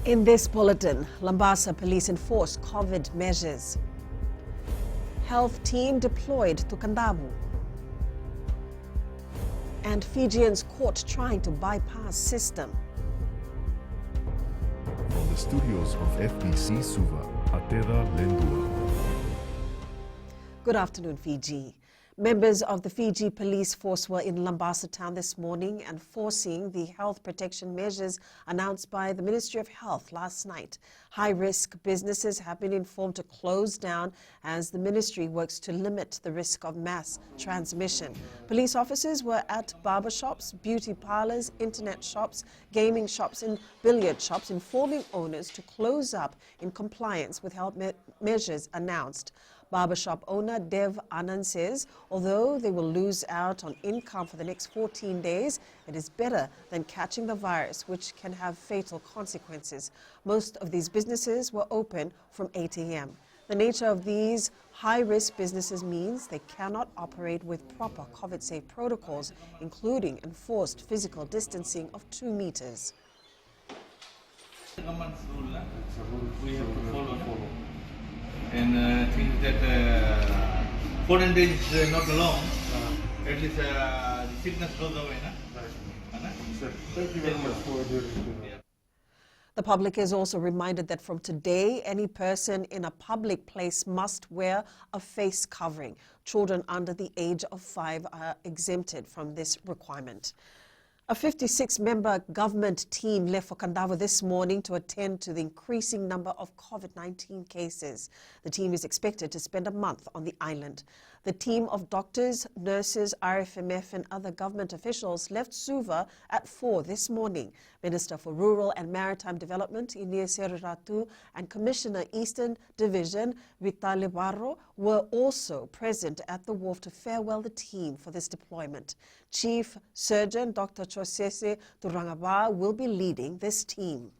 In this bulletin, Lambasa police enforce COVID measures. Health team deployed to Kandavu. And Fijians caught trying to bypass system. From the studios of FBC Suva, Atera Lendua. Good afternoon, Fiji. Members of the Fiji police force were in Lambasa town this morning enforcing the health protection measures announced by the Ministry of Health last night. High-risk businesses have been informed to close down as the ministry works to limit the risk of mass transmission. Police officers were at barber shops, beauty parlors, internet shops, gaming shops and billiard shops, informing owners to close up in compliance with health measures announced. Barbershop owner Dev Anand says, although they will lose out on income for the next 14 days, it is better than catching the virus, which can have fatal consequences. Most of these businesses were open from 8 a.m. The nature of these high-risk businesses means they cannot operate with proper COVID-safe protocols, including enforced physical distancing of 2 meters. The government's rule, we have to follow. And I think that 14 days is not long. At least the sickness goes away. Thank you very much for The public is also reminded that from today, any person in a public place must wear a face covering. Children under the age of 5 are exempted from this requirement. A 56-member government team left for Kandavu this morning to attend to the increasing number of COVID-19 cases. The team is expected to spend a month on the island. The team of doctors, nurses, RFMF and other government officials left Suva at 4 this morning. Minister for Rural and Maritime Development, Ines Ratu, and Commissioner Eastern Division, Vitale Barro, were also present at the wharf to farewell the team for this deployment. Chief Surgeon Dr. Chosese Turangaba will be leading this team.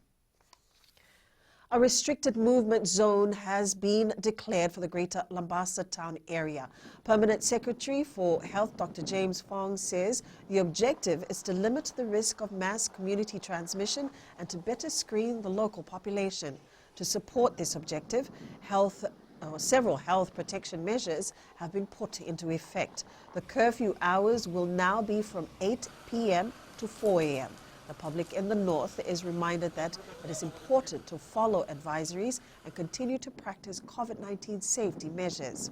A restricted movement zone has been declared for the Greater Lambasa town area. Permanent Secretary for Health Dr. James Fong says the objective is to limit the risk of mass community transmission and to better screen the local population. To support this objective, several health protection measures have been put into effect. The curfew hours will now be from 8 p.m. to 4 a.m. The public in the north is reminded that it is important to follow advisories and continue to practice COVID-19 safety measures.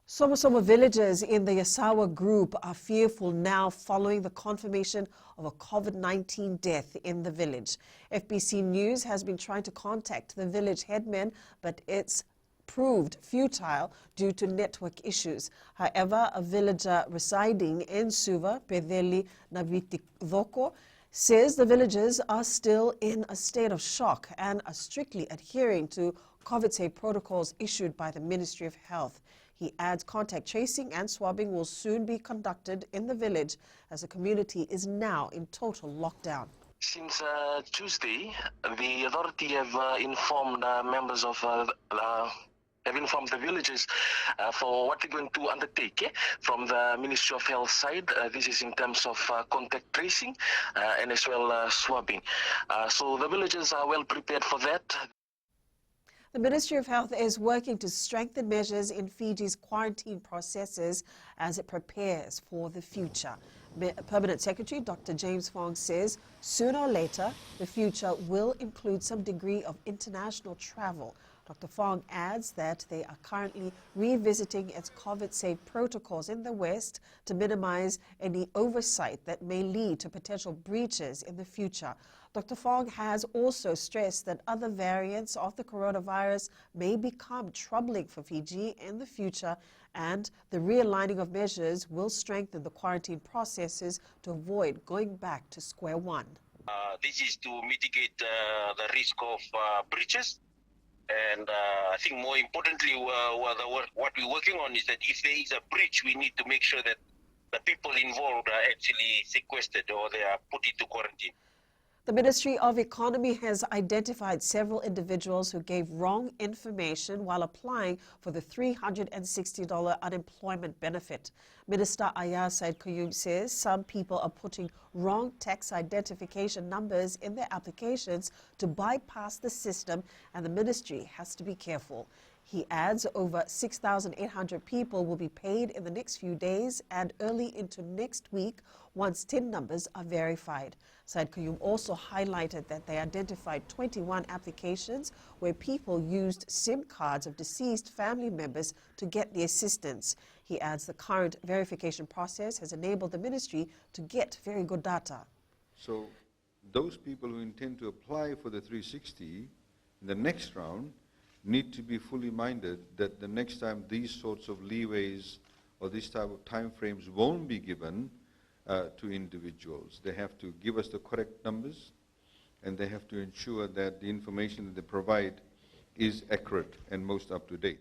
Somosomo villagers in the Yasawa group are fearful now following the confirmation of a COVID-19 death in the village. FBC News has been trying to contact the village headmen, but it's proved futile due to network issues. However, a villager residing in Suva, Pedeli Navitikvoko, says the villagers are still in a state of shock and are strictly adhering to COVID-safe protocols issued by the Ministry of Health. He adds contact tracing and swabbing will soon be conducted in the village as the community is now in total lockdown. Since Tuesday, the authority have informed members of have informed the villagers for what they're going to undertake from the Ministry of Health side. This is in terms of contact tracing and as well swabbing. So the villagers are well prepared for that. The Ministry of Health is working to strengthen measures in Fiji's quarantine processes as it prepares for the future. Permanent Secretary Dr. James Fong says sooner or later the future will include some degree of international travel. Dr. Fong adds that they are currently revisiting its COVID-safe protocols in the West to minimize any oversight that may lead to potential breaches in the future. Dr. Fong has also stressed that other variants of the coronavirus may become troubling for Fiji in the future, and the realigning of measures will strengthen the quarantine processes to avoid going back to square one. This is to mitigate the risk of breaches. And I think more importantly, what we're working on is that if there is a breach, we need to make sure that the people involved are actually sequestered or they are put into quarantine. The Ministry of Economy has identified several individuals who gave wrong information while applying for the $360 unemployment benefit. Minister Ayar Said Koyum says some people are putting wrong tax identification numbers in their applications to bypass the system, and the ministry has to be careful. He adds over 6,800 people will be paid in the next few days and early into next week once TIN numbers are verified. Said Koyum also highlighted that they identified 21 applications where people used SIM cards of deceased family members to get the assistance. He adds the current verification process has enabled the ministry to get very good data. So those people who intend to apply for the 360 in the next round need to be fully minded that the next time these sorts of leeways or these type of time frames won't be given to individuals. They have to give us the correct numbers, and they have to ensure that the information that they provide is accurate and most up to date.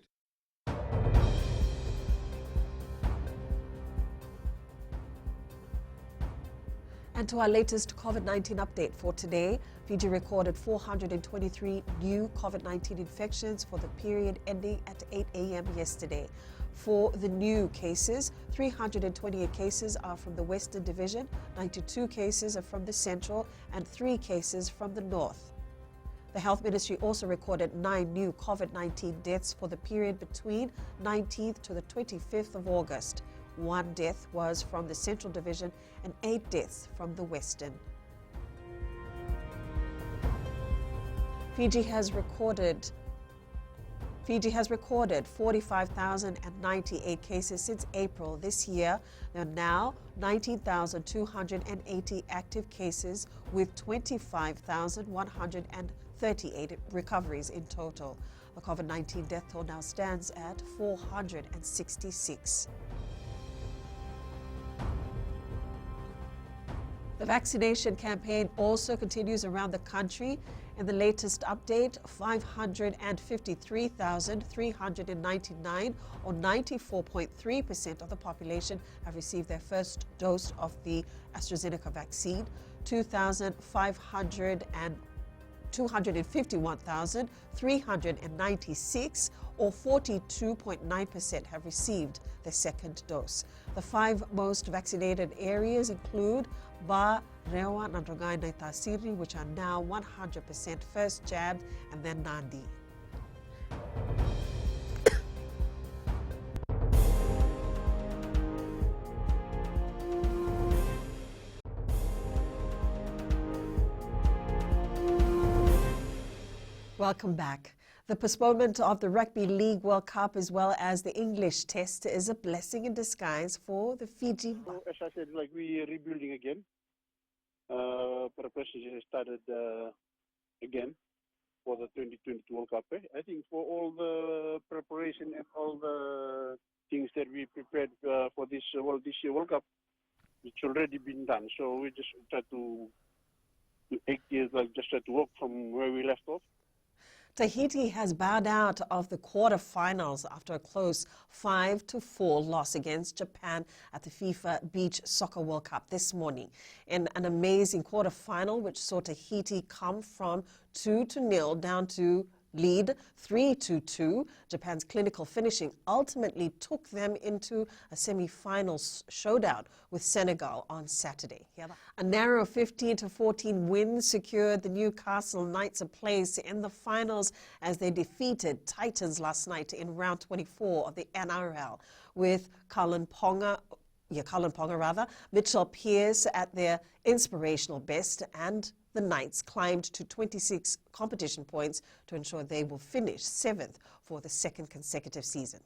And to our latest COVID-19 update for today, Fiji recorded 423 new COVID-19 infections for the period ending at 8 a.m. yesterday. For the new cases, 328 cases are from the Western Division, 92 cases are from the Central, and 3 cases from the North. The Health Ministry also recorded 9 new COVID-19 deaths for the period between 19th to the 25th of August. 1 death was from the Central Division and 8 deaths from the Western. Fiji has recorded 45,098 cases since April this year. There are now 19,280 active cases with 25,138 recoveries in total. The COVID-19 death toll now stands at 466. The vaccination campaign also continues around the country. In the latest update, 553,399 or 94.3% of the population have received their first dose of the AstraZeneca vaccine. 251,396 or 42.9% have received their second dose. The 5 most vaccinated areas include Ba, Rewa, Nandrongai, and Tasiri, which are now 100% first jabbed, and then Nandi. Welcome back. The postponement of the Rugby League World Cup as well as the English Test is a blessing in disguise for the Fiji. So, as I said, like we are rebuilding again. Preparation has started again for the 2022 World Cup. I think for all the preparation and all the things that we prepared for this year World Cup, it's already been done. So we just try to 8 years, like just try to work from where we left off. Tahiti has bowed out of the quarterfinals after a close 5-4 loss against Japan at the FIFA Beach Soccer World Cup this morning. In an amazing quarterfinal, which saw Tahiti come from 2-0 down to lead 3-2, Japan's clinical finishing ultimately took them into a semi-final showdown with Senegal on Saturday. A narrow 15-14 win secured the Newcastle Knights a place in the finals as they defeated Titans last night in round 24 of the NRL, with Cullen Ponga, Mitchell Pearce at their inspirational best, and the Knights climbed to 26 competition points to ensure they will finish 7th for the second consecutive season.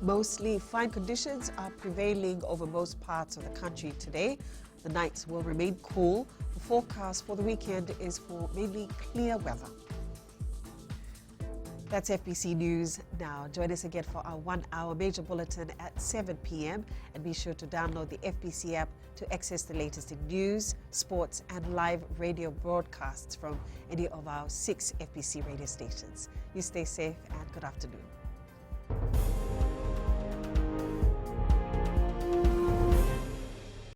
Mostly fine conditions are prevailing over most parts of the country today. The nights will remain cool. The forecast for the weekend is for mainly clear weather. That's FBC News Now. Join us again for our 1-hour major bulletin at 7 p.m. and be sure to download the FBC app to access the latest in news, sports and live radio broadcasts from any of our 6 FBC radio stations. You stay safe and good afternoon.